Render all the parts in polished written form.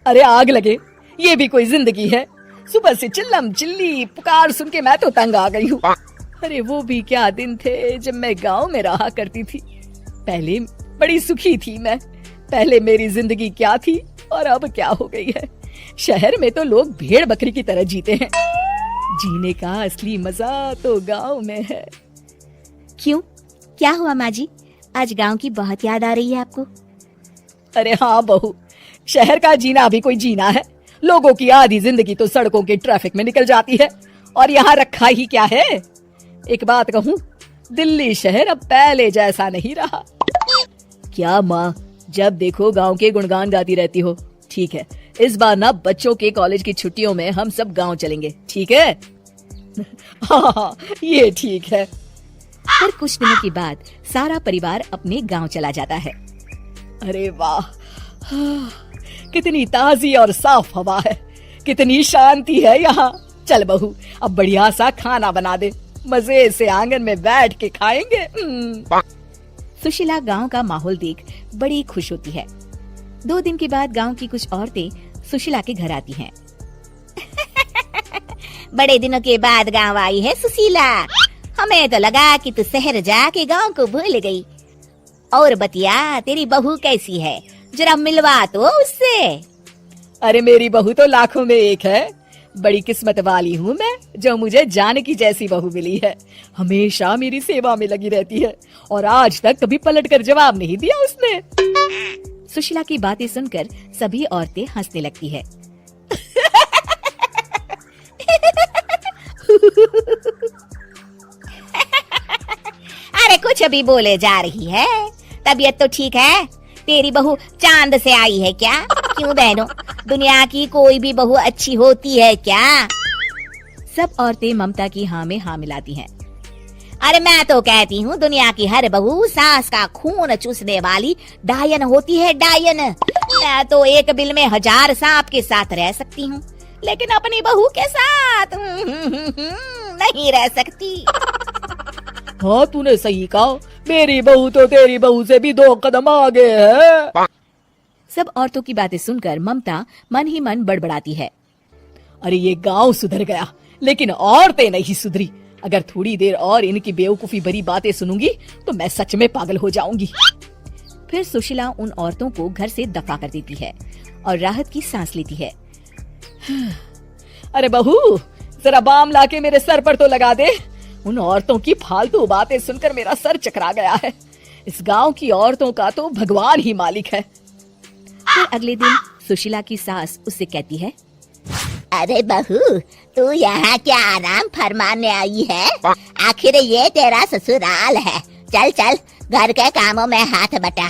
अरे आग लगे, ये भी कोई जिंदगी है। सुबह से चिल्लम चिल्ली पुकार सुन के मैं तो तंग आ गई हूँ। अरे वो भी क्या दिन थे जब मैं गांव में रहा करती थी। पहले बड़ी सुखी थी मैं। पहले मेरी जिंदगी क्या थी और अब क्या हो गई है। शहर में तो लोग भेड़ बकरी की तरह जीते हैं। जीने का असली मजा तो गांव में है। क्यों, क्या हुआ माँ जी? आज गांव की बहुत याद आ रही है आपको? अरे हाँ बहू, शहर का जीना भी कोई जीना है। लोगों की आधी जिंदगी तो सड़कों के ट्रैफिक में निकल जाती है और यहाँ रखा ही क्या है। एक बात कहूँ, दिल्ली शहर अब पहले जैसा नहीं रहा। क्या माँ, जब देखो गांव के गुणगान गाती रहती हो। ठीक है, इस बार ना बच्चों के कॉलेज की छुट्टियों में हम सब गांव चलेंगे, ठीक है? हाँ, ये ठीक है। फिर कुछ दिनों के बाद सारा परिवार अपने गांव चला जाता है। अरे वाह, कितनी ताजी और साफ हवा है, कितनी शांति है यहाँ। चल बहू, अब बढ़िया सा खाना बना दे, मजे से आंगन में बैठ के खाएंगे। सुशीला गांव का माहौल देख बड़ी खुश होती है। 2 दिन के बाद गांव की कुछ औरतें सुशीला के घर आती हैं। बड़े दिनों के बाद गांव आई है सुशीला। हमें तो लगा कि तू शहर जाके गांव को भूल गई। और बतिया, तेरी बहू कैसी है? जरा मिलवा तो उससे। अरे मेरी बहू तो लाखों में एक है। बड़ी किस्मत वाली हूँ मैं जो मुझे जानकी जैसी बहू मिली है। हमेशा मेरी सेवा में लगी रहती है और आज तक कभी पलट कर जवाब नहीं दिया उसने। सुशीला की बातें सुनकर सभी औरतें हंसने लगती है। अरे कुछ अभी बोले जा रही है। तबीयत तो ठीक है? तेरी बहू चांद से आई है क्या? क्यों बहनों, दुनिया की कोई भी बहू अच्छी होती है क्या? सब औरतें ममता की हाँ में हाँ मिलाती हैं। अरे मैं तो कहती हूँ दुनिया की हर बहू सास का खून चूसने वाली डायन होती है, डायन। मैं तो एक बिल में 1000 सांप के साथ रह सकती हूँ, लेकिन अपनी बहू के साथ नहीं रह सकती। हाँ, तूने सही कहा। मेरी बहू तो तेरी बहू से भी 2 कदम आगे है। सब औरतों की बातें सुनकर ममता मन ही मन बड़बड़ाती है। अरे ये गांव सुधर गया, लेकिन औरतें नहीं सुधरी। अगर थोड़ी देर और इनकी बेवकूफी भरी बातें सुनूंगी तो मैं सच में पागल हो जाऊंगी। फिर सुशीला उन औरतों को घर से दफा कर देती है और राहत की सांस लेती है। अरे बहू, जरा बाम लाके मेरे सर पर तो लगा दे। उन औरतों की फालतू बातें सुनकर मेरा सर चकरा गया है। इस गांव की औरतों का तो भगवान ही मालिक है। फिर अगले दिन सुशीला की सास उससे कहती है, अरे बहू, तू यहाँ क्या आराम फरमाने आई है? आखिर ये तेरा ससुराल है। चल चल, घर के कामों में हाथ बटा।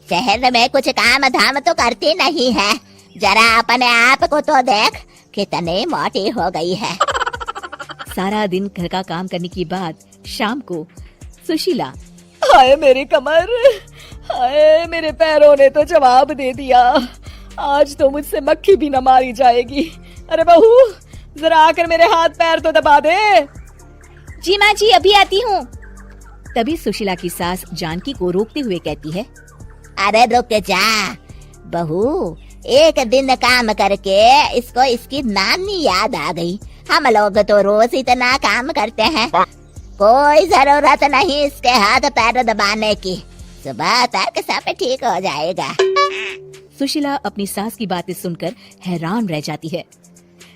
शहर में कुछ काम धाम तो करती नहीं है। जरा अपने आप को तो देख, कितनी मोटी हो गई है। सारा दिन घर का काम करने के बाद शाम को सुशीला, हाय मेरी कमर, हाय मेरे पैरों ने तो जवाब दे दिया। आज तो मुझसे मक्खी भी न मारी जाएगी। अरे बहू, जरा आकर मेरे हाथ पैर तो दबा दे। जी माँ जी, अभी आती हूँ। तभी सुशीला की सास जानकी को रोकते हुए कहती है, अरे रुक जा बहू, एक दिन काम करके इसको इसकी नानी याद आ गई। हम लोग तो रोज इतना काम करते हैं, कोई जरूरत नहीं इसके हाथ पैर दबाने की। सुबह तक सब ठीक हो जाएगा। सुशीला अपनी सास की बातें सुनकर हैरान रह जाती है।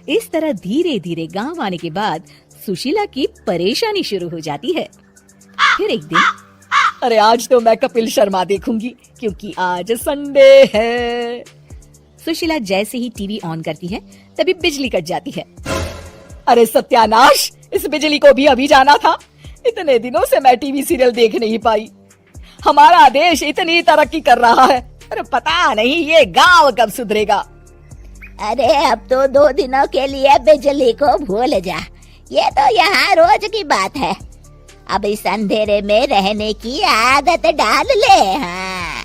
इस तरह धीरे धीरे गांव आने के बाद सुशीला की परेशानी शुरू हो जाती है। फिर एक दिन, अरे आज तो मैं कपिल शर्मा देखूंगी क्योंकि आज संडे है। सुशीला जैसे ही टीवी ऑन करती है तभी बिजली कट जाती है। अरे सत्यानाश, इस बिजली को भी अभी जाना था। इतने दिनों से मैं टीवी सीरियल देख नहीं पाई। हमारा देश इतनी तरक्की कर रहा है, अरे पता नहीं ये गांव कब सुधरेगा। अरे अब तो 2 दिनों के लिए बिजली को भूल जा, ये तो यहाँ रोज की बात है। अब इस अंधेरे में रहने की आदत डाल ले। हाँ।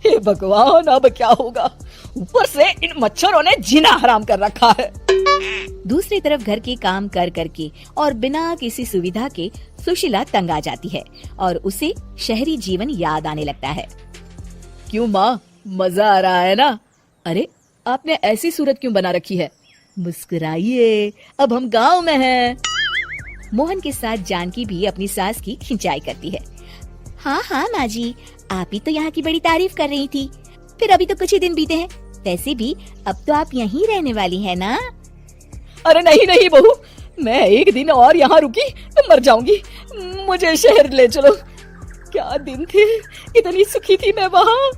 हे भगवान, अब क्या होगा? ऊपर से इन मच्छरों ने जीना हराम कर रखा है। दूसरी तरफ घर के काम कर करके और बिना किसी सुविधा के सुशीला तंग आ जाती है और उसे शहरी जीवन याद आने लगता है। क्यों माँ, मजा आ रहा है ना? अरे आपने ऐसी सूरत क्यों बना रखी है? मुस्कुराइए, अब हम गांव में हैं। मोहन के साथ जानकी भी अपनी सास की खिंचाई करती है। हाँ हाँ माँ जी, आप ही तो यहाँ की बड़ी तारीफ कर रही थी। फिर अभी तो कुछ ही दिन बीते हैं, वैसे भी अब तो आप यहीं रहने वाली है ना? अरे नहीं नहीं बहू, मैं एक दिन और यहाँ रुकी तो मर जाऊंगी। मुझे शहर ले चलो। क्या दिन थे, इतनी सुखी थी मैं वहाँ।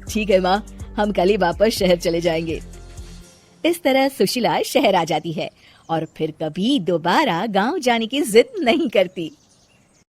ठीक है माँ, हम कल ही वापस शहर चले जाएंगे। इस तरह सुशीला शहर आ जाती है और फिर कभी दोबारा गांव जाने की जिद नहीं करती।